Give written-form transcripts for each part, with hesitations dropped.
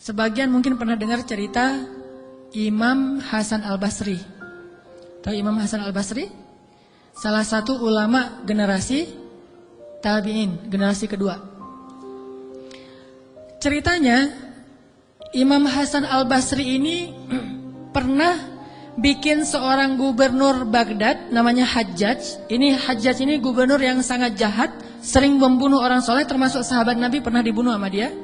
Sebagian mungkin pernah dengar cerita Imam Hasan Al-Basri. Tahu Imam Hasan Al-Basri? Salah satu ulama generasi tabi'in, generasi kedua. Ceritanya Imam Hasan Al-Basri ini pernah bikin seorang gubernur Baghdad namanya Hajjaj. Ini Hajjaj ini gubernur yang sangat jahat, sering membunuh orang soleh, termasuk sahabat Nabi pernah dibunuh sama dia.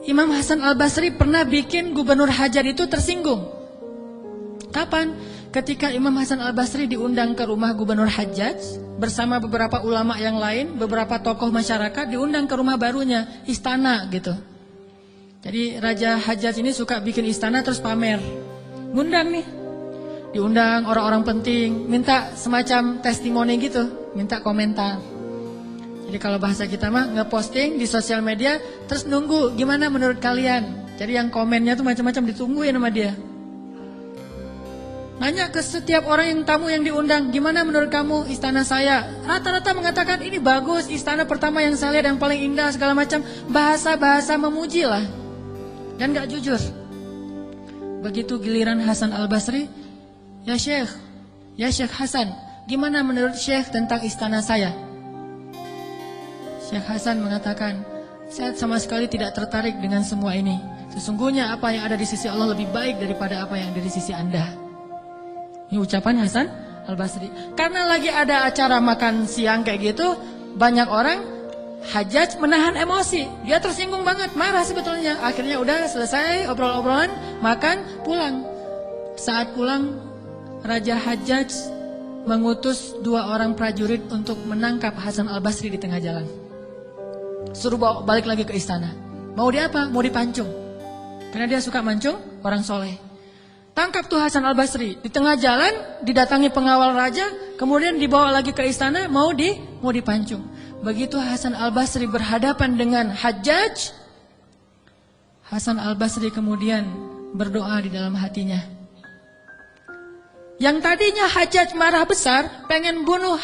Imam Hasan Al-Basri pernah bikin gubernur Hajjaj itu tersinggung. Kapan? Ketika Imam Hasan Al-Basri diundang ke rumah gubernur Hajjaj bersama beberapa ulama yang lain, beberapa tokoh masyarakat, diundang ke rumah barunya, istana gitu. Jadi Raja Hajjaj ini suka bikin istana terus pamer. Ngundang nih, diundang orang-orang penting, minta semacam testimoni gitu, minta komentar. Jadi kalau bahasa kita mah ngeposting di sosial media, terus nunggu gimana menurut kalian. Jadi yang komennya tuh macam-macam ditungguin sama dia. Nanya ke setiap orang yang tamu yang diundang, gimana menurut kamu istana saya? Rata-rata mengatakan ini bagus, istana pertama yang saya lihat yang paling indah segala macam. Bahasa-bahasa memuji lah, dan gak jujur. Begitu giliran Hasan Al-Basri, ya Syekh Hasan, gimana menurut Syekh tentang istana saya? Syekh Hasan mengatakan, saya sama sekali tidak tertarik dengan semua ini. Sesungguhnya apa yang ada di sisi Allah lebih baik daripada apa yang ada di sisi Anda. Ini ucapan Hasan Al-Basri. Karena lagi ada acara makan siang kayak gitu, banyak orang, Hajjaj menahan emosi. Dia tersinggung banget, marah sebetulnya. Akhirnya udah selesai obrol-obrolan, makan, pulang. Saat pulang, Raja Hajjaj mengutus 2 orang prajurit untuk menangkap Hasan Al-Basri di tengah jalan. Suruh bawa balik lagi ke istana. Mau dia apa? Mau dipancung. Karena dia suka mancung orang soleh. Tangkap tuh Hasan Al-Basri. Di tengah jalan didatangi pengawal raja, kemudian dibawa lagi ke istana, mau dipancung. Begitu Hasan Al-Basri berhadapan dengan Hajjaj, Hasan Al-Basri kemudian berdoa di dalam hatinya. Yang tadinya Hajjaj marah besar, pengen bunuh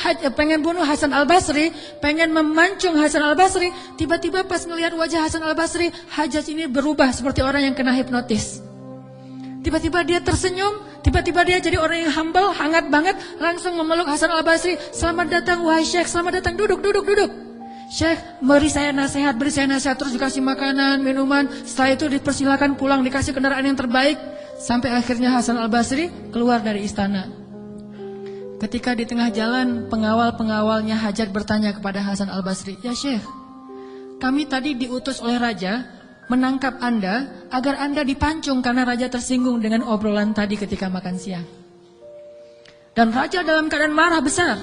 Hasan Al-Basri, pengen memancung Hasan Al-Basri, tiba-tiba pas ngelihat wajah Hasan Al-Basri, Hajjaj ini berubah seperti orang yang kena hipnotis. Tiba-tiba dia tersenyum, tiba-tiba dia jadi orang yang humble, hangat banget, langsung memeluk Hasan Al-Basri. Selamat datang wahai Syekh, selamat datang, duduk. Syekh, beri saya nasihat, terus dikasih makanan, minuman. Setelah itu dipersilakan pulang, dikasih kendaraan yang terbaik. Sampai akhirnya Hasan Al-Basri keluar dari istana. Ketika di tengah jalan, pengawal-pengawalnya Hajjaj bertanya kepada Hasan Al-Basri, ya Syekh, kami tadi diutus oleh Raja menangkap Anda agar Anda dipancung karena Raja tersinggung dengan obrolan tadi ketika makan siang. Dan Raja dalam keadaan marah besar.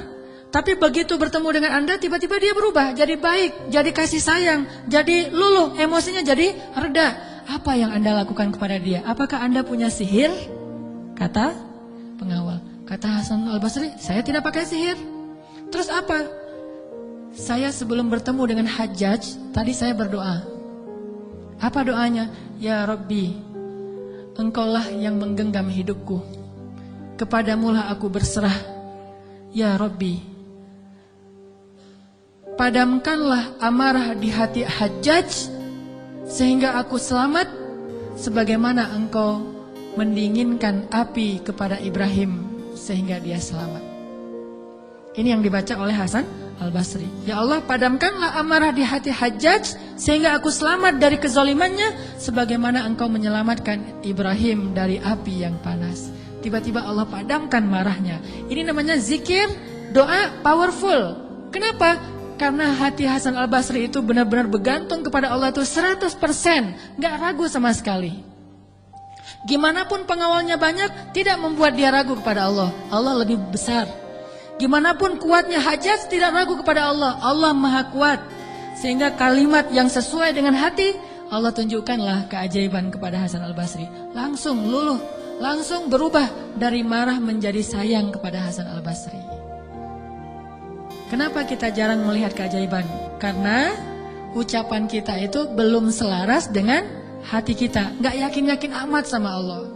Tapi begitu bertemu dengan Anda, tiba-tiba dia berubah, jadi baik, jadi kasih sayang, jadi luluh, emosinya jadi reda. Apa yang Anda lakukan kepada dia? Apakah Anda punya sihir? Kata pengawal. Kata Hasan Al-Basri, saya tidak pakai sihir. Terus apa? Saya sebelum bertemu dengan Hajjaj, tadi saya berdoa. Apa doanya? Ya Rabbi, Engkaulah yang menggenggam hidupku, kepadamulah aku berserah. Ya Rabbi, padamkanlah amarah di hati Hajjaj, sehingga aku selamat, sebagaimana Engkau mendinginkan api kepada Ibrahim, sehingga dia selamat. Ini yang dibaca oleh Hasan Al-Basri. Ya Allah, padamkanlah amarah di hati Hajjaj sehingga aku selamat dari kezalimannya sebagaimana Engkau menyelamatkan Ibrahim dari api yang panas. Tiba-tiba Allah padamkan marahnya. Ini namanya zikir, doa powerful. Kenapa? Karena hati Hasan Al-Basri itu benar-benar bergantung kepada Allah itu 100%, gak ragu sama sekali. Gimana pun pengawalnya banyak, tidak membuat dia ragu kepada Allah. Allah lebih besar. Gimana pun kuatnya Hajjaj, tidak ragu kepada Allah. Allah maha kuat. Sehingga kalimat yang sesuai dengan hati, Allah tunjukkanlah keajaiban kepada Hasan Al-Basri. Langsung luluh, langsung berubah dari marah menjadi sayang kepada Hasan Al-Basri. Kenapa kita jarang melihat keajaiban? Karena ucapan kita itu belum selaras dengan hati kita. Gak yakin-yakin amat sama Allah.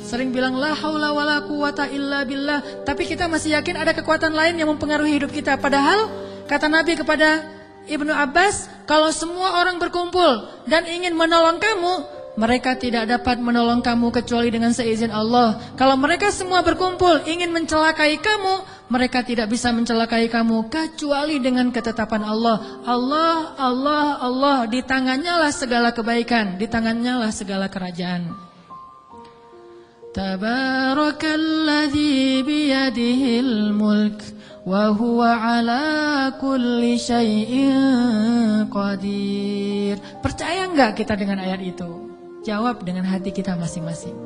Sering bilang la haula wala quwata illa billah, tapi kita masih yakin ada kekuatan lain yang mempengaruhi hidup kita. Padahal kata Nabi kepada Ibnu Abbas, kalau semua orang berkumpul dan ingin menolong kamu, mereka tidak dapat menolong kamu kecuali dengan seizin Allah. Kalau mereka semua berkumpul ingin mencelakai kamu, mereka tidak bisa mencelakai kamu kecuali dengan ketetapan Allah. Allah, Allah, Allah, di tangannya lah segala kebaikan, di tangannya lah segala kerajaan. Tabarakalladzi biyadihil mulk wa huwa ala kulli syai'in qadir. Percaya enggak kita dengan ayat itu? Jawab dengan hati kita masing-masing.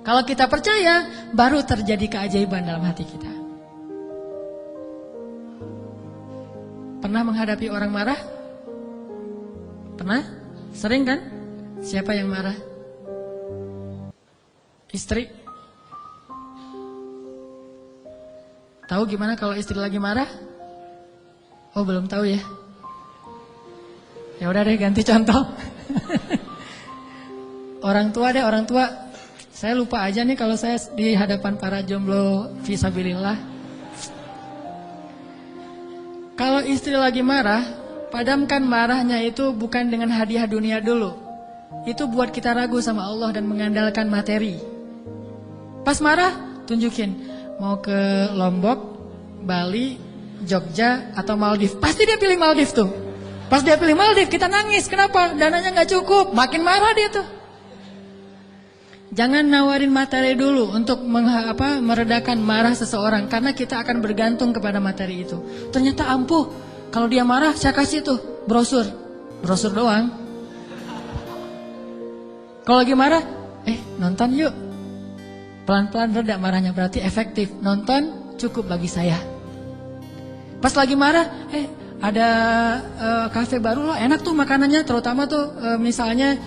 Kalau kita percaya, baru terjadi keajaiban dalam hati kita. Pernah menghadapi orang marah? Pernah? Sering kan? Siapa yang marah? Istri. Tahu gimana kalau istri lagi marah? Oh, belum tahu ya. Ya udah deh, ganti contoh. Orang tua deh, orang tua. Saya lupa aja nih kalau saya di hadapan para jomblo fisabilillah. Kalau istri lagi marah, padamkan marahnya itu bukan dengan hadiah dunia dulu. Itu buat kita ragu sama Allah dan mengandalkan materi. Pas marah, tunjukin. Mau ke Lombok, Bali, Jogja, atau Maldives. Pasti dia pilih Maldives tuh. Pas dia pilih Maldives, kita nangis. Kenapa? Dananya gak cukup. Makin marah dia tuh. Jangan nawarin materi dulu untuk meredakan marah seseorang. Karena kita akan bergantung kepada materi itu. Ternyata ampuh. Kalau dia marah, saya kasih tuh brosur. Brosur doang. Kalau lagi marah, nonton yuk. Pelan-pelan reda marahnya, berarti efektif. Nonton cukup bagi saya. Pas lagi marah, ada kafe baru loh, enak tuh makanannya. Terutama tuh misalnya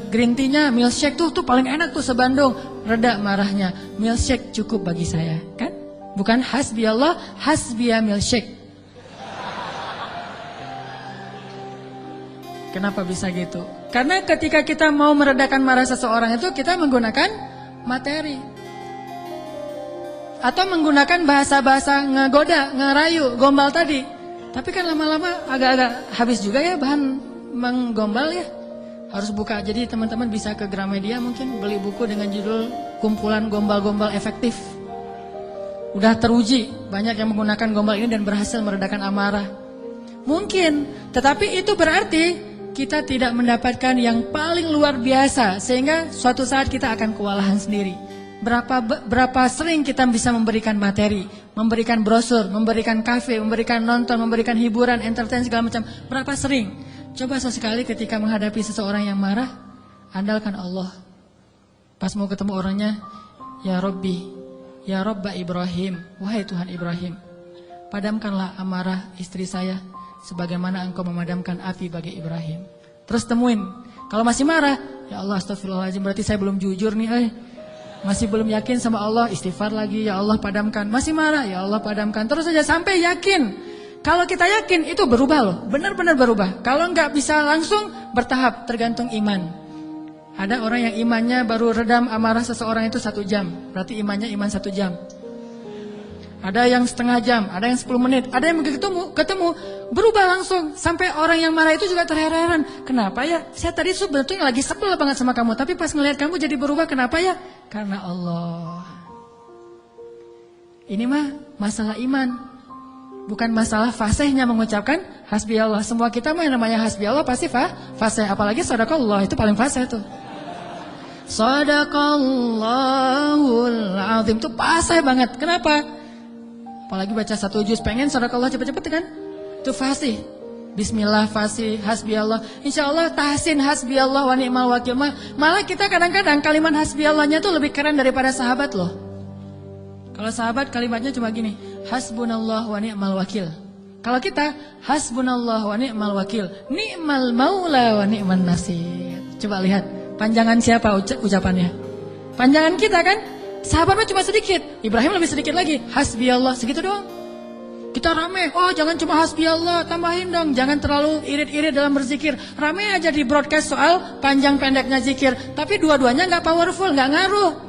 green tea-nya, milkshake tuh paling enak tuh se-Bandung. Reda marahnya, milkshake cukup bagi saya. Kan? Bukan hasbi Allah, hasbiya milkshake. Kenapa bisa gitu? Karena ketika kita mau meredakan marah seseorang itu, kita menggunakan materi. Atau menggunakan bahasa-bahasa ngegoda, ngerayu, gombal tadi. Tapi kan lama-lama agak-agak habis juga ya bahan menggombal ya. Harus buka, jadi teman-teman bisa ke Gramedia mungkin beli buku dengan judul Kumpulan Gombal-Gombal Efektif. Udah teruji, banyak yang menggunakan gombal ini dan berhasil meredakan amarah. Mungkin, tetapi itu berarti kita tidak mendapatkan yang paling luar biasa, sehingga suatu saat kita akan kewalahan sendiri. Berapa sering kita bisa memberikan materi, memberikan brosur, memberikan kafe, memberikan nonton, memberikan hiburan, entertain segala macam. Berapa sering? Coba sesekali ketika menghadapi seseorang yang marah, andalkan Allah. Pas mau ketemu orangnya, ya Rabbi, ya Rabba Ibrahim, wahai Tuhan Ibrahim, padamkanlah amarah istri saya sebagaimana engkau memadamkan api bagi Ibrahim. Terus temuin, kalau masih marah, ya Allah astagfirullahaladzim, berarti saya belum jujur nih, masih belum yakin sama Allah, istighfar lagi, ya Allah padamkan. Masih marah, ya Allah padamkan. Terus saja sampai yakin. Kalau kita yakin itu berubah loh, benar-benar berubah. Kalau nggak bisa langsung, bertahap, tergantung iman. Ada orang yang imannya baru redam amarah seseorang itu 1 jam, berarti imannya iman 1 jam. Ada yang setengah jam, ada yang 10 menit, ada yang ketemu, berubah langsung. Sampai orang yang marah itu juga terheran-heran. Kenapa ya? Saya tadi sebetulnya lagi sebel banget sama kamu, tapi pas ngelihat kamu jadi berubah, kenapa ya? Karena Allah. Ini mah masalah iman. Bukan masalah fasihnya mengucapkan hasbi Allah. Semua kita mah yang namanya hasbi Allah pasti fasih. Apalagi sadaqallah, itu paling fasih tuh. Sadaqallahul azim, itu fasih banget. Kenapa? Apalagi baca 1 juz, pengen sadaqallah cepet-cepet kan? Itu fasih. Bismillah fasih, hasbi Allah. Insya Allah tahsin hasbi Allah wa ni'mal wakil. Malah kita kadang-kadang kalimat hasbi Allahnya tuh lebih keren daripada sahabat loh. Kalau sahabat kalimatnya cuma gini, hasbunallah wa ni'mal wakil. Kalau kita, hasbunallah wa ni'mal wakil, ni'mal maula wa ni'man nasir. Coba lihat, panjangan siapa ucapannya? Panjangan kita kan? Sahabatnya cuma sedikit, Ibrahim lebih sedikit lagi, hasbi Allah, segitu doang. Kita rame, oh jangan cuma hasbi Allah, tambahin dong. Jangan terlalu irit-irit dalam berzikir. Rame aja di broadcast soal panjang pendeknya zikir. Tapi dua-duanya gak powerful, gak ngaruh.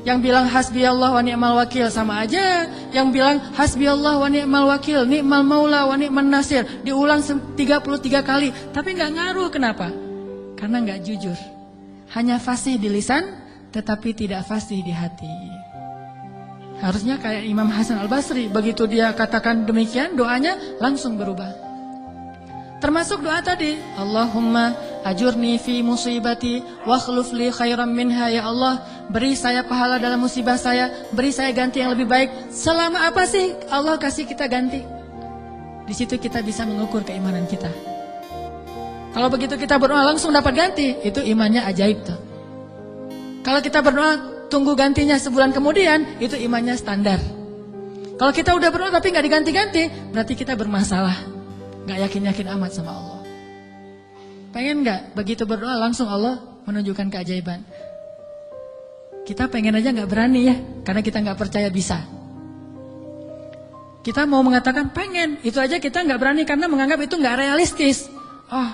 Yang bilang hasbiyallah wa ni'mal wakil sama aja. Yang bilang hasbiyallah wa ni'mal wakil, ni'mal maula wa ni'man nasir. Diulang 33 kali. Tapi gak ngaruh, kenapa? Karena gak jujur. Hanya fasih di lisan, tetapi tidak fasih di hati. Harusnya kayak Imam Hasan Al-Basri. Begitu dia katakan demikian, doanya langsung berubah. Termasuk doa tadi, Allahumma ajurni fi musibati wa akhluf li khairan minha. Ya Allah, beri saya pahala dalam musibah saya, beri saya ganti yang lebih baik. Selama apa sih Allah kasih kita ganti? Di situ kita bisa mengukur keimanan kita. Kalau begitu kita berdoa langsung dapat ganti, itu imannya ajaib tuh. Kalau kita berdoa tunggu gantinya sebulan kemudian, itu imannya standar. Kalau kita udah berdoa tapi nggak diganti-ganti, berarti kita bermasalah. Gak yakin-yakin amat sama Allah. Pengen gak begitu berdoa langsung Allah menunjukkan keajaiban? Kita pengen aja gak berani ya, karena kita gak percaya bisa. Kita mau mengatakan pengen, itu aja kita gak berani karena menganggap itu gak realistis.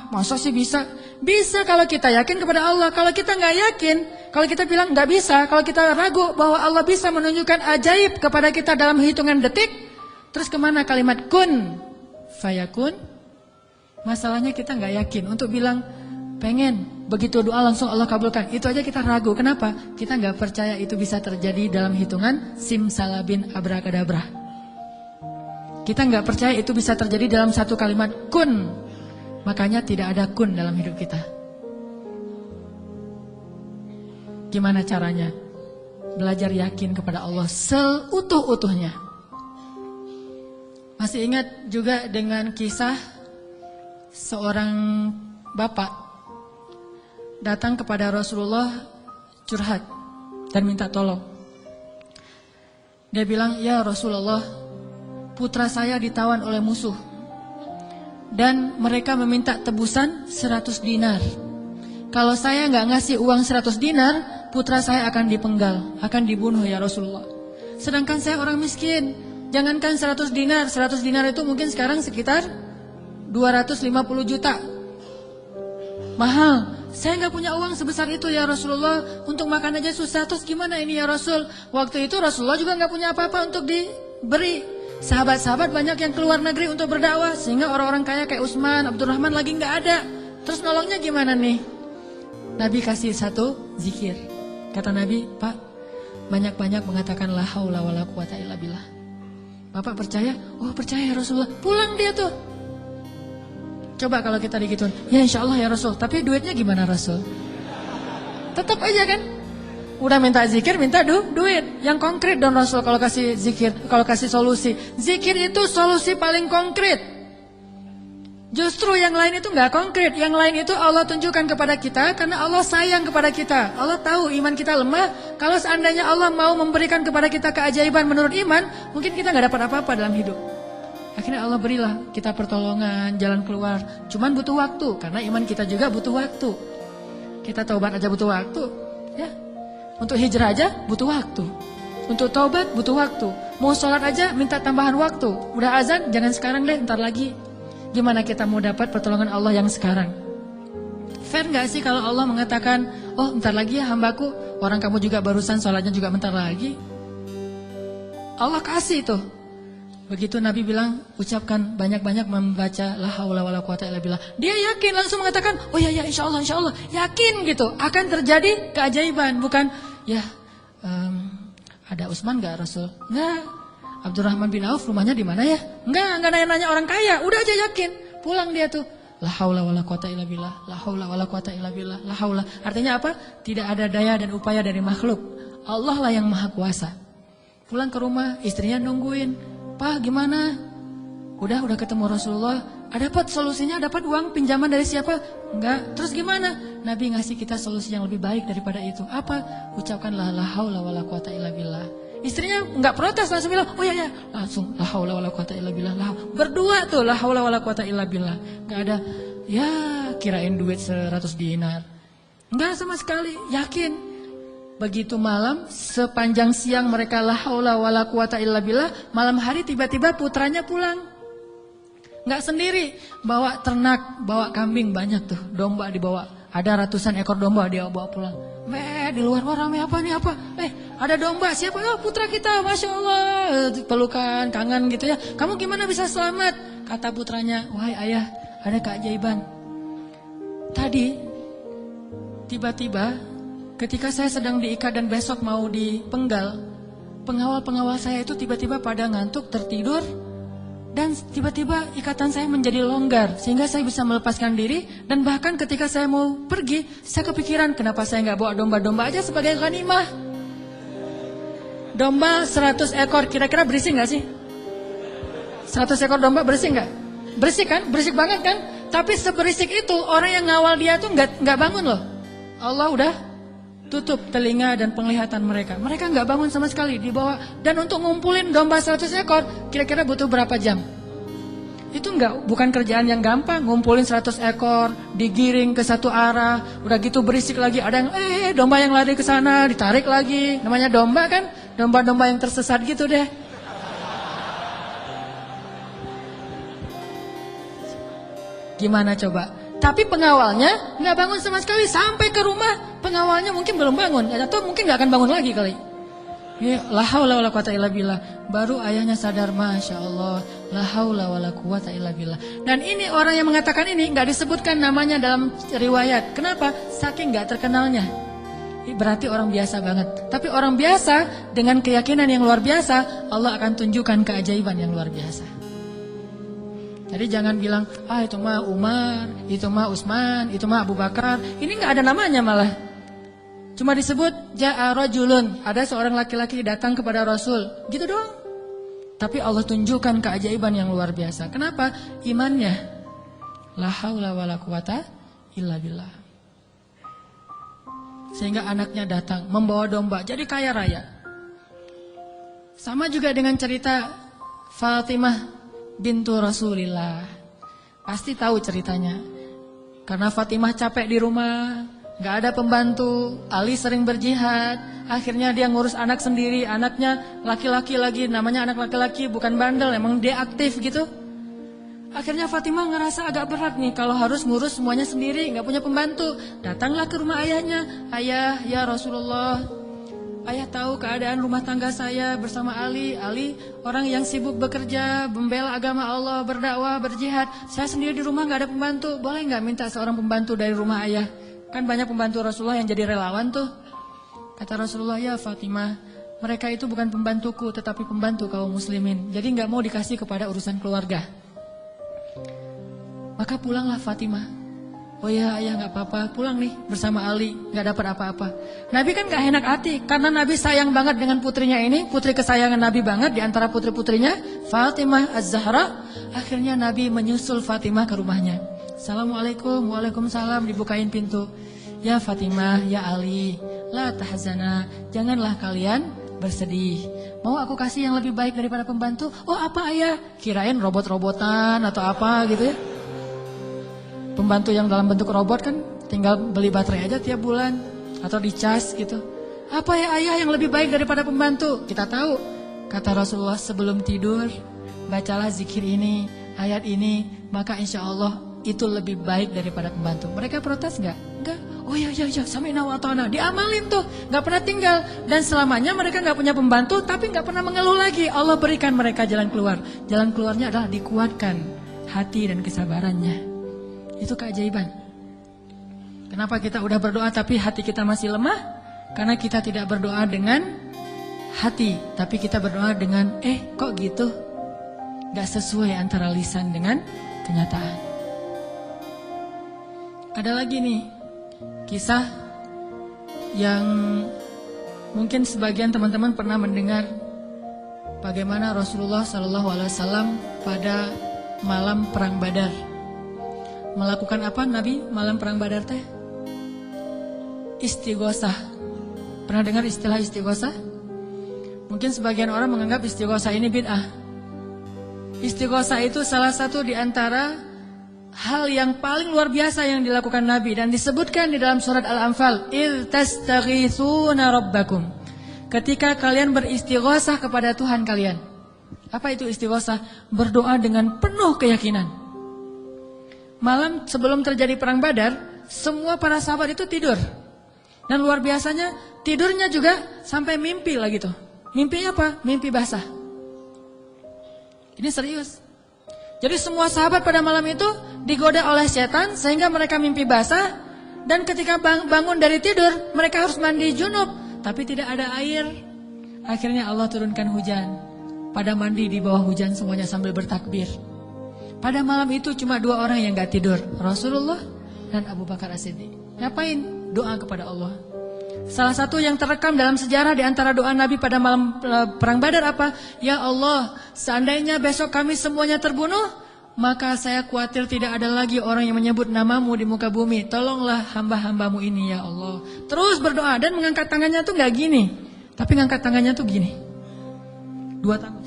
Masa sih bisa? Bisa kalau kita yakin kepada Allah. Kalau kita gak yakin, kalau kita bilang gak bisa, kalau kita ragu bahwa Allah bisa menunjukkan ajaib kepada kita dalam hitungan detik, terus kemana kalimat kun fayakun? Masalahnya kita nggak yakin untuk bilang pengen, begitu doa langsung Allah kabulkan. Itu aja kita ragu. Kenapa? Kita nggak percaya itu bisa terjadi dalam hitungan simsalabin abrakadabra. Kita nggak percaya itu bisa terjadi dalam satu kalimat kun. Makanya tidak ada kun dalam hidup kita. Gimana caranya? Belajar yakin kepada Allah seutuh-utuhnya. Masih ingat juga dengan kisah seorang bapak datang kepada Rasulullah curhat dan minta tolong. Dia bilang, ya Rasulullah, putra saya ditawan oleh musuh dan mereka meminta tebusan 100 dinar. Kalau saya nggak ngasih uang 100 dinar, putra saya akan dipenggal, akan dibunuh ya Rasulullah. Sedangkan saya orang miskin. Jangankan 100 dinar, 100 dinar itu mungkin sekarang sekitar 250 juta. Mahal. Saya nggak punya uang sebesar itu ya Rasulullah. Untuk makan aja susah. Terus gimana ini ya Rasul? Waktu itu Rasulullah juga nggak punya apa-apa untuk diberi. Sahabat-sahabat banyak yang keluar negeri untuk berdakwah, sehingga orang-orang kaya kayak Utsman, Abdurrahman lagi nggak ada. Terus nolongnya gimana nih? Nabi kasih satu zikir. Kata Nabi, Pak, banyak-banyak mengatakan la haula wala quwata illa billah. Bapak percaya? Oh percaya ya Rasulullah. Pulang dia tuh. Coba kalau kita digituin, ya insya Allah ya Rasul. Tapi duitnya gimana Rasul? Tetap aja kan? Udah minta zikir, minta duit. Yang konkret dong Rasul kalau kasih zikir, kalau kasih solusi. Zikir itu solusi paling konkret. Justru yang lain itu nggak konkret. Yang lain itu Allah tunjukkan kepada kita karena Allah sayang kepada kita. Allah tahu iman kita lemah. Kalau seandainya Allah mau memberikan kepada kita keajaiban menurut iman, mungkin kita nggak dapat apa-apa dalam hidup. Akhirnya Allah berilah kita pertolongan, jalan keluar. Cuman butuh waktu karena iman kita juga butuh waktu. Kita taubat aja butuh waktu, ya. Untuk hijrah aja butuh waktu. Untuk taubat butuh waktu. Mau sholat aja minta tambahan waktu. Udah azan jangan sekarang deh, ntar lagi. Gimana kita mau dapat pertolongan Allah yang sekarang? Fair gak sih kalau Allah mengatakan, oh bentar lagi ya hambaku, orang kamu juga barusan sholatnya juga bentar lagi. Allah kasih tuh. Begitu Nabi bilang, ucapkan banyak-banyak membaca la haula wala quwata illa billah. Dia yakin langsung mengatakan, oh ya insya Allah, yakin gitu. Akan terjadi keajaiban, bukan ya ada Utsman gak Rasul? Enggak. Abdurrahman bin Auf rumahnya di mana ya? Enggak nanya-nanya orang kaya, udah aja yakin. Pulang dia tuh. La haula wala quwata illa billah, la haula wala quwata illa billah, la haula. Artinya apa? Tidak ada daya dan upaya dari makhluk. Allah lah yang maha kuasa. Pulang ke rumah, istrinya nungguin. Pak, gimana? Udah ketemu Rasulullah. Dapat solusinya, dapat uang pinjaman dari siapa? Enggak. Terus gimana? Nabi ngasih kita solusi yang lebih baik daripada itu. Apa? Ucapkanlah la haula wala quwata illa billah. Istrinya enggak protes, langsung bilang, oh ya langsung la haula wala quwata illa billah. Berdua tuh la haula wala quwata illa billah. Enggak ada ya kirain duit 100 dinar. Enggak sama sekali, yakin. Begitu malam, sepanjang siang mereka la haula wala quwata illa billah, malam hari tiba-tiba putranya pulang. Enggak sendiri, bawa ternak, bawa kambing banyak tuh, domba dibawa. Ada ratusan ekor domba dia bawa pulang. Di luar orang apa nih apa? Ada domba, siapa? Oh, putra kita, Masya Allah. Pelukan, kangen gitu ya. Kamu gimana bisa selamat? Kata putranya, wahai ayah, ada keajaiban. Tadi, tiba-tiba, ketika saya sedang diikat dan besok mau dipenggal, pengawal-pengawal saya itu tiba-tiba pada ngantuk, tertidur, dan tiba-tiba ikatan saya menjadi longgar sehingga saya bisa melepaskan diri. Dan bahkan ketika saya mau pergi, saya kepikiran kenapa saya nggak bawa domba-domba aja sebagai ghanimah. Domba 100 ekor, kira-kira berisik nggak sih? 100 ekor domba berisik nggak? Berisik kan? Berisik banget kan? Tapi seberisik itu orang yang ngawal dia tuh nggak bangun loh. Allah udah tutup telinga dan penglihatan mereka. Mereka nggak bangun sama sekali dibawa. Dan untuk ngumpulin domba 100 ekor, kira-kira butuh berapa jam? Itu bukan kerjaan yang gampang. Ngumpulin 100 ekor, digiring ke satu arah, udah gitu berisik lagi. Ada yang domba yang lari ke sana, ditarik lagi. Namanya domba kan? Domba-domba yang tersesat gitu deh. Gimana coba? Tapi pengawalnya nggak bangun sama sekali sampai ke rumah. Pengawalnya mungkin belum bangun, atau mungkin nggak akan bangun lagi kali. La haula wala quwata illa billah. Baru ayahnya sadar, Masya Allah, la haula wala quwata illa billah. Dan ini orang yang mengatakan ini nggak disebutkan namanya dalam riwayat. Kenapa? Saking nggak terkenalnya. Berarti orang biasa banget. Tapi orang biasa dengan keyakinan yang luar biasa, Allah akan tunjukkan keajaiban yang luar biasa. Jadi jangan bilang, itu mah Umar, itu mah Utsman, itu mah Abu Bakar. Ini nggak ada namanya malah. Cuma disebut ja'a rajulun, ada seorang laki-laki datang kepada Rasul. Gitu doang. Tapi Allah tunjukkan keajaiban yang luar biasa. Kenapa? Imannya. La haula wala quwata illa billah. Sehingga anaknya datang membawa domba, jadi kaya raya. Sama juga dengan cerita Fatimah bintu Rasulillah. Pasti tahu ceritanya. Karena Fatimah capek di rumah, gak ada pembantu, Ali sering berjihad. Akhirnya dia ngurus anak sendiri. Anaknya laki-laki lagi, namanya anak laki-laki, bukan bandel, emang dia aktif gitu. Akhirnya Fatimah ngerasa agak berat nih kalau harus ngurus semuanya sendiri, gak punya pembantu. Datanglah ke rumah ayahnya. Ayah, ya Rasulullah, ayah tahu keadaan rumah tangga saya bersama Ali. Ali orang yang sibuk bekerja, membela agama Allah, berdakwah, berjihad. Saya sendiri di rumah gak ada pembantu. Boleh gak minta seorang pembantu dari rumah ayah? Kan banyak pembantu Rasulullah yang jadi relawan tuh. Kata Rasulullah, ya Fatimah, mereka itu bukan pembantuku tetapi pembantu kaum muslimin. Jadi gak mau dikasih kepada urusan keluarga. Maka pulanglah Fatimah. Oh ya ayah gak apa-apa, pulang nih bersama Ali, gak dapat apa-apa. Nabi kan gak enak hati, karena Nabi sayang banget dengan putrinya ini, putri kesayangan Nabi banget di antara putri-putrinya, Fatimah Az-Zahra. Akhirnya Nabi menyusul Fatimah ke rumahnya. Assalamualaikum, waalaikumsalam, dibukain pintu. Ya Fatimah, ya Ali, la tahzana, janganlah kalian bersedih. Mau aku kasih yang lebih baik daripada pembantu? Oh apa ayah? Kirain robot-robotan atau apa gitu ya. Pembantu yang dalam bentuk robot kan tinggal beli baterai aja tiap bulan atau dicas gitu. Apa ya ayah yang lebih baik daripada pembantu? Kita tahu. Kata Rasulullah sebelum tidur, bacalah zikir ini, ayat ini, maka insya Allah itu lebih baik daripada pembantu. Mereka protes nggak? Enggak. Oh ya sami'na wa ata'na. Diamalin tuh, nggak pernah tinggal. Dan selamanya mereka nggak punya pembantu, tapi nggak pernah mengeluh lagi. Allah berikan mereka jalan keluar. Jalan keluarnya adalah dikuatkan hati dan kesabarannya. Itu keajaiban. Kenapa kita udah berdoa tapi hati kita masih lemah? Karena kita tidak berdoa dengan hati, tapi kita berdoa dengan kok gitu? Gak sesuai antara lisan dengan kenyataan. Ada lagi nih kisah yang mungkin sebagian teman-teman pernah mendengar, bagaimana Rasulullah SAW pada malam perang Badar. Melakukan apa Nabi malam perang Badar teh? Istighosah. Pernah dengar istilah istighosah? Mungkin sebagian orang menganggap istighosah ini bid'ah. Istighosah itu salah satu di antara hal yang paling luar biasa yang dilakukan Nabi, dan disebutkan di dalam surat Al-Anfal, "Idz tastaghitsuna rabbakum." Ketika kalian beristighosah kepada Tuhan kalian. Apa itu istighosah? Berdoa dengan penuh keyakinan. Malam sebelum terjadi perang Badar, semua para sahabat itu tidur. Dan luar biasanya tidurnya juga sampai mimpi lah gitu. Mimpinya apa? Mimpi basah. Ini serius. Jadi semua sahabat pada malam itu digoda oleh setan sehingga mereka mimpi basah. Dan ketika bangun dari tidur mereka harus mandi junub. Tapi tidak ada air. Akhirnya Allah turunkan hujan. Pada mandi di bawah hujan semuanya sambil bertakbir. Pada malam itu cuma 2 orang yang gak tidur. Rasulullah dan Abu Bakar As-Siddiq. Ngapain? Doa kepada Allah. Salah satu yang terekam dalam sejarah di antara doa Nabi pada malam perang Badar apa? Ya Allah, seandainya besok kami semuanya terbunuh, maka saya khawatir tidak ada lagi orang yang menyebut namamu di muka bumi. Tolonglah hamba-hambamu ini ya Allah. Terus berdoa dan mengangkat tangannya tuh gak gini, tapi ngangkat tangannya tuh gini. 2 tangan.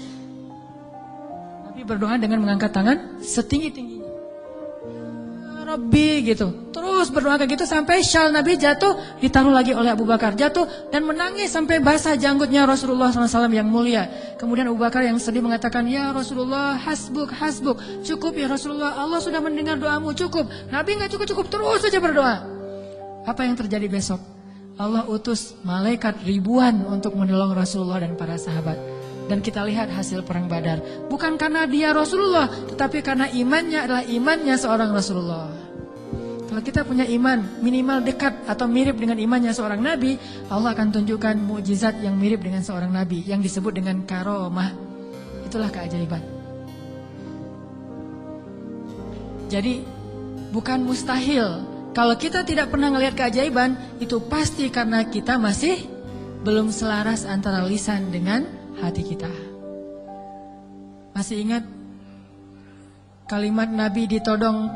Tapi berdoa dengan mengangkat tangan setinggi-tingginya. Rabbi gitu. Terus berdoa kayak gitu sampai syal Nabi jatuh, ditaruh lagi oleh Abu Bakar. Jatuh dan menangis sampai basah janggutnya Rasulullah SAW yang mulia. Kemudian Abu Bakar yang sedih mengatakan, ya Rasulullah, hasbuk, hasbuk. Cukup ya Rasulullah, Allah sudah mendengar doamu, cukup. Nabi gak cukup-cukup, terus saja berdoa. Apa yang terjadi besok? Allah utus malaikat ribuan untuk menolong Rasulullah dan para sahabat. Dan kita lihat hasil perang Badar. Bukan karena dia Rasulullah, tetapi karena imannya adalah imannya seorang Rasulullah. Kalau kita punya iman minimal dekat atau mirip dengan imannya seorang Nabi, Allah akan tunjukkan mukjizat yang mirip dengan seorang Nabi, yang disebut dengan karomah. Itulah keajaiban. Jadi bukan mustahil. Kalau kita tidak pernah melihat keajaiban, itu pasti karena kita masih belum selaras antara lisan dengan hati kita. Masih ingat kalimat Nabi ditodong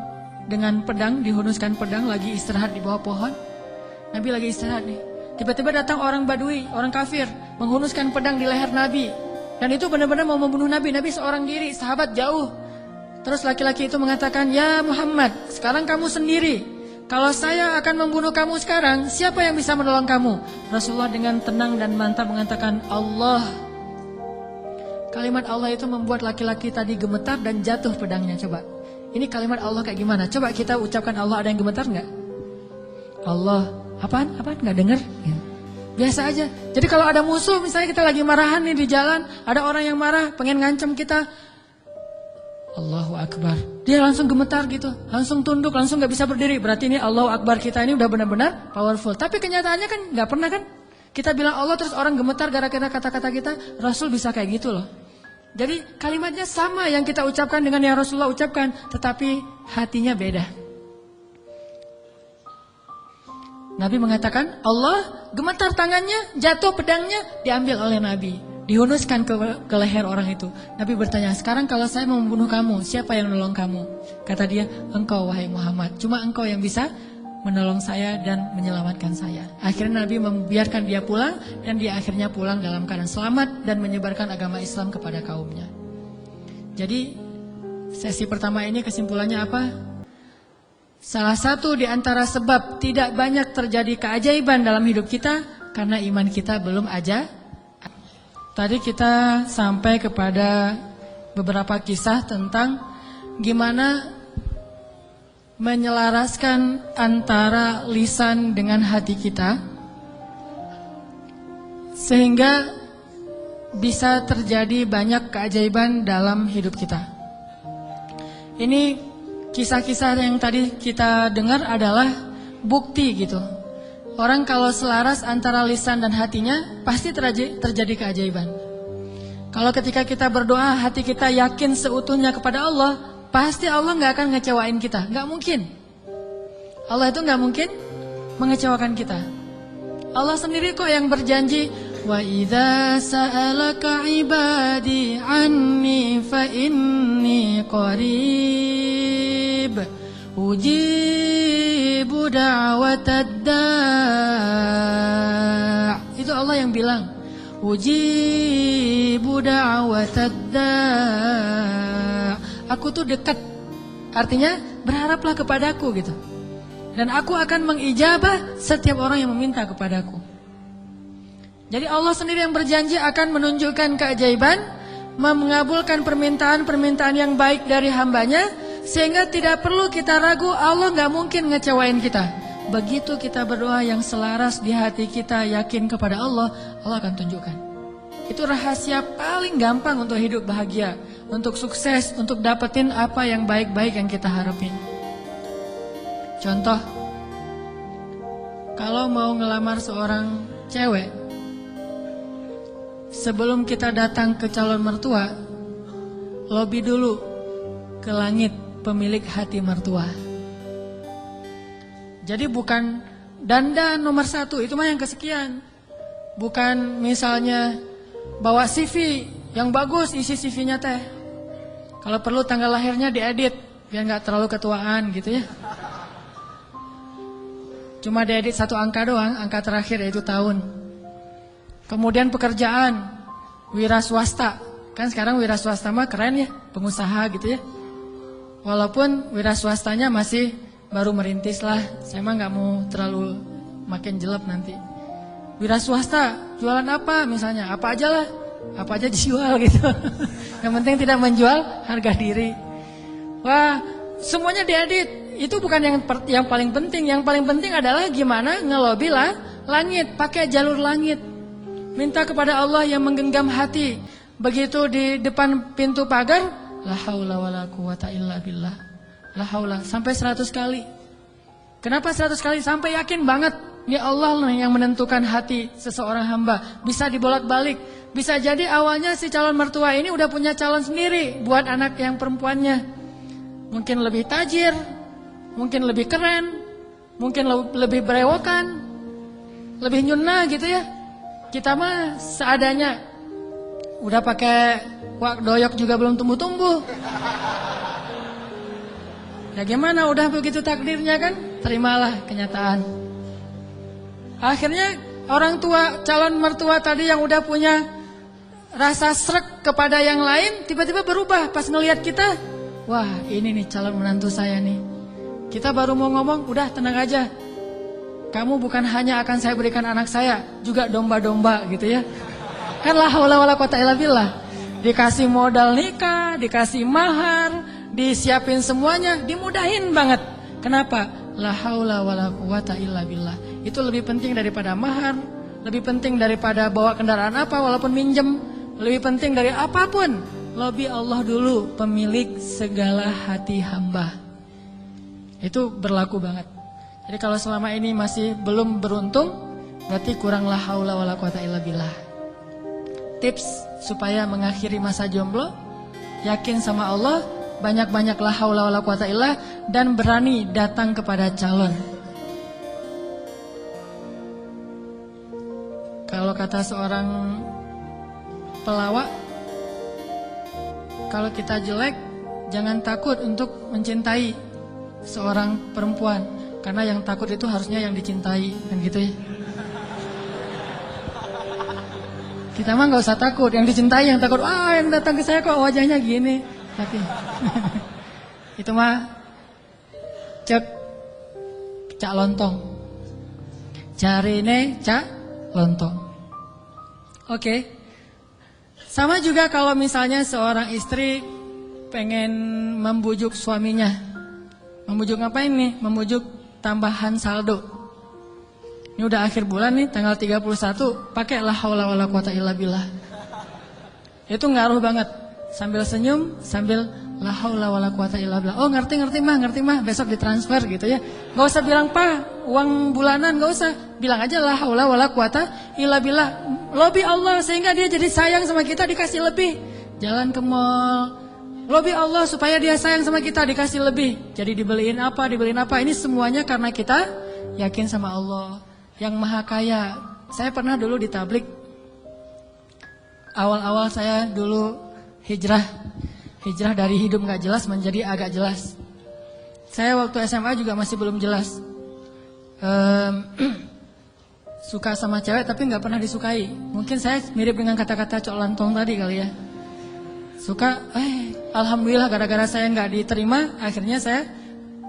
dengan pedang, dihunuskan pedang, lagi istirahat di bawah pohon. Nabi lagi istirahat nih. Tiba-tiba datang orang Badui, orang kafir, menghunuskan pedang di leher Nabi. Dan itu benar-benar mau membunuh Nabi. Nabi seorang diri, sahabat jauh. Terus laki-laki itu mengatakan, ya Muhammad, sekarang kamu sendiri. Kalau saya akan membunuh kamu sekarang, siapa yang bisa menolong kamu? Rasulullah dengan tenang dan mantap mengatakan, Allah. Kalimat Allah itu membuat laki-laki tadi gemetar dan jatuh pedangnya. Coba, ini kalimat Allah kayak gimana? Coba kita ucapkan Allah, ada yang gemetar nggak? Allah, apaan? Nggak dengar? Ya. Biasa aja. Jadi kalau ada musuh, misalnya kita lagi marahan nih di jalan, ada orang yang marah, pengen ngancam kita, Allahu Akbar, dia langsung gemetar gitu, langsung tunduk, langsung nggak bisa berdiri. Berarti ini Allahu Akbar kita ini udah benar-benar powerful. Tapi kenyataannya kan nggak pernah kan? Kita bilang Allah terus orang gemetar gara-gara kata-kata kita. Rasul bisa kayak gitu loh. Jadi kalimatnya sama yang kita ucapkan dengan yang Rasulullah ucapkan, tetapi hatinya beda. Nabi mengatakan Allah, gemetar tangannya, jatuh pedangnya, diambil oleh Nabi, dihunuskan ke leher orang itu. Nabi bertanya, sekarang kalau saya mau membunuh kamu, siapa yang menolong kamu? Kata dia, engkau wahai Muhammad, cuma engkau yang bisa menolong saya dan menyelamatkan saya. Akhirnya Nabi membiarkan dia pulang, dan dia akhirnya pulang dalam keadaan selamat dan menyebarkan agama Islam kepada kaumnya. Jadi sesi pertama ini kesimpulannya apa? Salah satu di antara sebab tidak banyak terjadi keajaiban dalam hidup kita karena iman kita belum aja. Tadi kita sampai kepada beberapa kisah tentang gimana menyelaraskan antara lisan dengan hati kita sehingga bisa terjadi banyak keajaiban dalam hidup kita. Ini kisah-kisah yang tadi kita dengar adalah bukti gitu. Orang kalau selaras antara lisan dan hatinya pasti terjadi keajaiban. Kalau ketika kita berdoa hati kita yakin seutuhnya kepada Allah, pasti Allah gak akan ngecewain kita. Gak mungkin. Allah itu gak mungkin mengecewakan kita. Allah sendiri kok yang berjanji, wa idza sa'alaka ibadi anni fa inni qarib ujibu da'watad da'. Itu Allah yang bilang, ujibu da'watad da'. Aku tuh dekat, artinya berharaplah kepadaku gitu. Dan aku akan mengijabah setiap orang yang meminta kepadaku. Jadi Allah sendiri yang berjanji akan menunjukkan keajaiban, mengabulkan permintaan-permintaan yang baik dari hambanya, sehingga tidak perlu kita ragu Allah gak mungkin ngecewain kita. begitu kita berdoa yang selaras di hati kita, yakin kepada Allah, Allah akan tunjukkan. Itu rahasia paling gampang untuk hidup bahagia, untuk sukses, untuk dapetin apa yang baik-baik yang kita harapin. Contoh, kalau mau ngelamar seorang cewek, sebelum kita datang ke calon mertua, lobi dulu ke langit pemilik hati mertua. Jadi bukan dandan nomor 1, itu mah yang kesekian. Bukan misalnya bawa CV yang bagus, isi CV-nya teh. Kalau perlu tanggal lahirnya diedit, biar gak terlalu ketuaan gitu ya. Cuma diedit 1 angka doang, angka terakhir yaitu tahun. Kemudian pekerjaan, wira swasta. Kan sekarang wira swasta mah keren ya, pengusaha gitu ya. Walaupun wira swastanya masih baru merintis lah, saya mah gak mau terlalu makin jelek nanti. Wira swasta, jualan apa misalnya, apa aja lah, apa aja dijual gitu. Yang penting tidak menjual harga diri. Wah, semuanya diedit. Itu bukan yang paling penting. Yang paling penting adalah gimana ngelobi lah langit, pakai jalur langit. Minta kepada Allah yang menggenggam hati. Begitu di depan pintu pagar, la haula wala quwata illa billah. La haula sampai 100 kali. Kenapa 100 kali? Sampai yakin banget ya Allah yang menentukan hati seseorang hamba. Bisa dibolak-balik. Bisa jadi awalnya si calon mertua ini udah punya calon sendiri buat anak yang perempuannya. Mungkin lebih tajir, mungkin lebih keren, mungkin lebih berewokan, lebih nyuna gitu ya. Kita mah seadanya. Udah pakai wak doyok juga belum tumbuh-tumbuh. Ya gimana, udah begitu takdirnya kan, terimalah kenyataan. Akhirnya orang tua, calon mertua tadi yang udah punya rasa srek kepada yang lain, tiba-tiba berubah pas ngelihat kita. Wah, ini nih calon menantu saya nih. Kita baru mau ngomong, udah tenang aja. Kamu bukan hanya akan saya berikan anak saya, juga domba-domba gitu ya. Kan la haula wala quwata illa billah. Dikasih modal nikah, dikasih mahar, disiapin semuanya, dimudahin banget. Kenapa? La haula wala quwata illa billah. Itu lebih penting daripada mahar, lebih penting daripada bawa kendaraan apa walaupun minjem, lebih penting dari apapun. Lobi Allah dulu, pemilik segala hati hamba. Itu berlaku banget. Jadi kalau selama ini masih belum beruntung, berarti kurang la haula wala quwata illa billah. Tips supaya mengakhiri masa jomblo, yakin sama Allah, banyak-banyak la haula wala quwata illah, dan berani datang kepada calon. Kalau kata seorang pelawak, kalau kita jelek, jangan takut untuk mencintai seorang perempuan, karena yang takut itu harusnya yang dicintai, kan gitu ya. Kita mah nggak usah takut, yang dicintai yang takut. Yang datang ke saya kok wajahnya gini. Tapi itu mah cek cak lontong. Jarine cak lontong. Oke. Sama juga kalau misalnya seorang istri pengen membujuk suaminya. Membujuk ngapain nih? Membujuk tambahan saldo. Ini udah akhir bulan nih, tanggal 31, pakai la haula wala quwata illa billah. Itu ngaruh banget. Sambil senyum, sambil la haula wala quwata illa billah. Oh, ngerti mah, besok ditransfer gitu ya. Gak usah bilang, "Pak, uang bulanan," gak usah. Bilang aja la haula wala quwata illa billah. Lobi Allah sehingga dia jadi sayang sama kita, dikasih lebih. Jalan ke mall, lobi Allah supaya dia sayang sama kita, dikasih lebih. Jadi dibeliin apa. Ini semuanya karena kita yakin sama Allah yang maha kaya. Saya pernah dulu di tablik. Awal-awal saya dulu hijrah dari hidup gak jelas menjadi agak jelas. Saya waktu SMA juga masih belum jelas. Suka sama cewek tapi gak pernah disukai. Mungkin saya mirip dengan kata-kata Cok Lantong tadi kali ya. Suka, alhamdulillah gara-gara saya gak diterima, akhirnya saya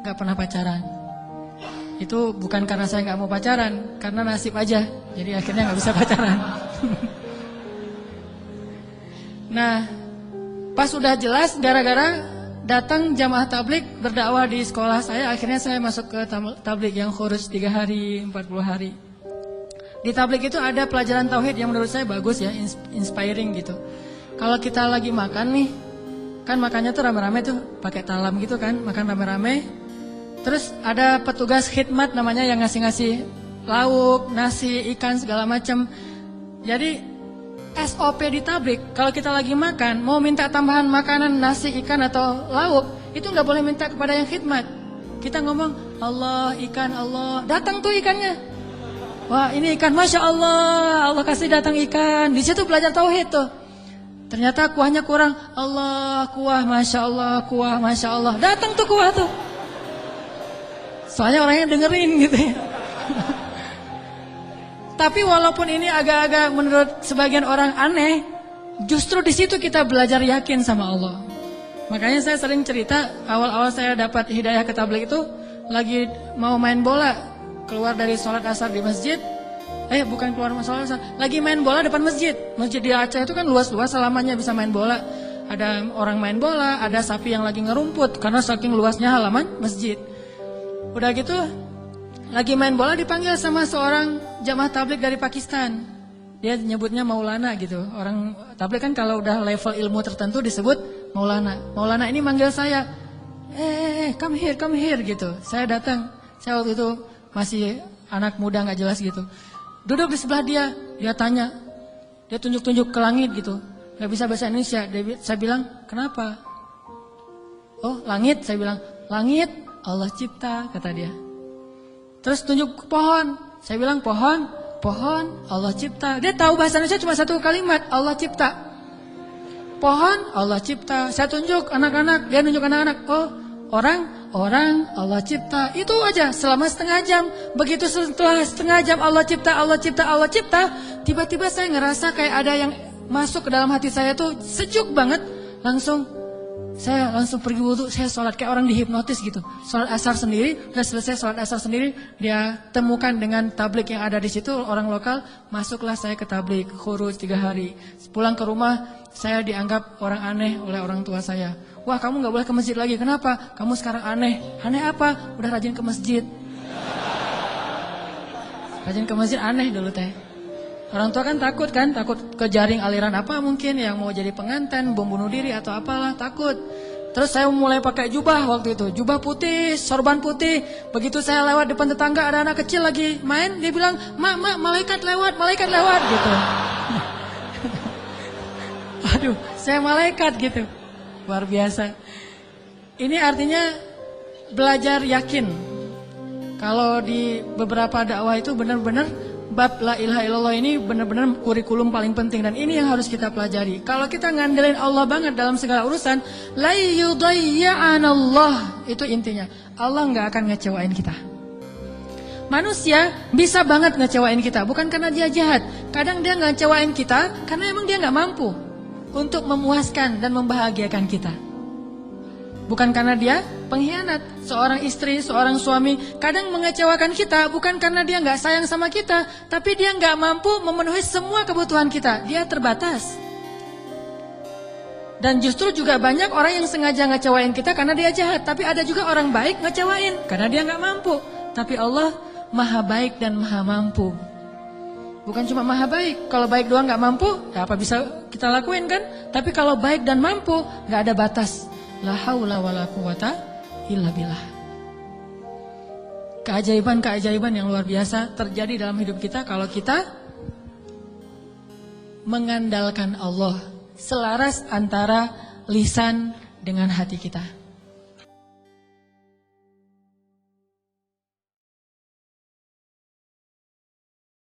gak pernah pacaran. Itu bukan karena saya nggak mau pacaran, karena nasib aja. Jadi akhirnya nggak bisa pacaran. Nah, pas udah jelas gara-gara datang jamaah tablik berdakwah di sekolah saya. Akhirnya saya masuk ke tablik yang khuruj 3 hari, 40 hari. Di tablik itu ada pelajaran tauhid yang menurut saya bagus ya, inspiring gitu. Kalau kita lagi makan nih, kan makannya tuh rame-rame tuh, pakai talam gitu kan, makan rame-rame. Terus ada petugas khidmat namanya yang ngasih-ngasih lauk, nasi, ikan segala macam. Jadi SOP di tablik, kalau kita lagi makan, mau minta tambahan makanan, nasi, ikan atau lauk, itu nggak boleh minta kepada yang khidmat. Kita ngomong, Allah, ikan, Allah. Datang tuh ikannya. Wah, ini ikan, Masya Allah. Allah kasih datang ikan. Di situ belajar tauhid tuh. Ternyata kuahnya kurang. Allah, kuah, Masya Allah, kuah, Masya Allah. Datang tuh kuah tuh. Soalnya orangnya dengerin gitu ya. Tapi walaupun ini agak-agak menurut sebagian orang aneh, justru di situ kita belajar yakin sama Allah. Makanya saya sering cerita, awal-awal saya dapat hidayah ke tabligh itu lagi mau main bola, keluar dari sholat asar di masjid. Bukan keluar sholat asar, lagi main bola depan masjid. Masjid di Aceh itu kan luas-luas, selamanya bisa main bola. Ada orang main bola, ada sapi yang lagi ngerumput karena saking luasnya halaman masjid. Udah gitu, lagi main bola dipanggil sama seorang jamaah tabligh dari Pakistan. Dia nyebutnya Maulana gitu. Orang tabligh kan kalau udah level ilmu tertentu disebut Maulana. Maulana ini manggil saya, come here gitu. Saya datang. Saya waktu itu masih anak muda nggak jelas gitu. Duduk di sebelah dia tanya. Dia tunjuk-tunjuk ke langit gitu. Nggak bisa bahasa Indonesia. Saya bilang, kenapa? Oh, langit. Saya bilang, langit Allah cipta, kata dia. Terus tunjuk ke pohon. Saya bilang pohon Allah cipta. Dia tahu bahasa Indonesia cuma satu kalimat, Allah cipta. Pohon Allah cipta. Saya tunjuk anak-anak, dia nunjuk anak-anak. Oh, orang Allah cipta. Itu aja selama setengah jam. Begitu setelah setengah jam Allah cipta, tiba-tiba saya ngerasa kayak ada yang masuk ke dalam hati saya tuh sejuk banget. Saya langsung pergi wudhu, saya sholat kayak orang dihipnotis gitu. Sholat asar sendiri, udah selesai sholat asar sendiri, dia temukan dengan tabligh yang ada di situ, orang lokal, masuklah saya ke tabligh, khuruj 3 hari. Pulang ke rumah, saya dianggap orang aneh oleh orang tua saya. Wah, kamu gak boleh ke masjid lagi, kenapa? Kamu sekarang aneh. Aneh apa? Udah rajin ke masjid. Rajin ke masjid aneh dulu teh. Orang tua kan takut ke jaring aliran apa mungkin yang mau jadi pengantin, bom bunuh diri atau apalah, takut. Terus saya mulai pakai jubah waktu itu, jubah putih, sorban putih. Begitu saya lewat depan tetangga ada anak kecil lagi main, dia bilang, "Mak, malaikat lewat gitu." Aduh, saya malaikat gitu. Luar biasa. Ini artinya belajar yakin. Kalau di beberapa dakwah itu benar-benar bab la ilaha illallah ini benar-benar kurikulum paling penting, dan ini yang harus kita pelajari. Kalau kita ngandelin Allah banget dalam segala urusan, la yudayya'anallah, itu intinya. Allah nggak akan ngecewain kita. Manusia bisa banget ngecewain kita, bukan karena dia jahat. Kadang dia ngecewain kita karena emang dia nggak mampu untuk memuaskan dan membahagiakan kita. Bukan karena dia pengkhianat. Seorang istri, seorang suami kadang mengecewakan kita bukan karena dia nggak sayang sama kita, tapi dia nggak mampu memenuhi semua kebutuhan kita. Dia terbatas. Dan justru juga banyak orang yang sengaja ngecewain kita karena dia jahat, tapi ada juga orang baik ngecewain karena dia nggak mampu. Tapi Allah maha baik dan maha mampu. Bukan cuma maha baik, kalau baik doang nggak mampu, ya apa bisa kita lakuin kan? Tapi kalau baik dan mampu, nggak ada batas. La haula wala quwata illa billah. Keajaiban-keajaiban yang luar biasa terjadi dalam hidup kita kalau kita mengandalkan Allah, selaras antara lisan dengan hati kita.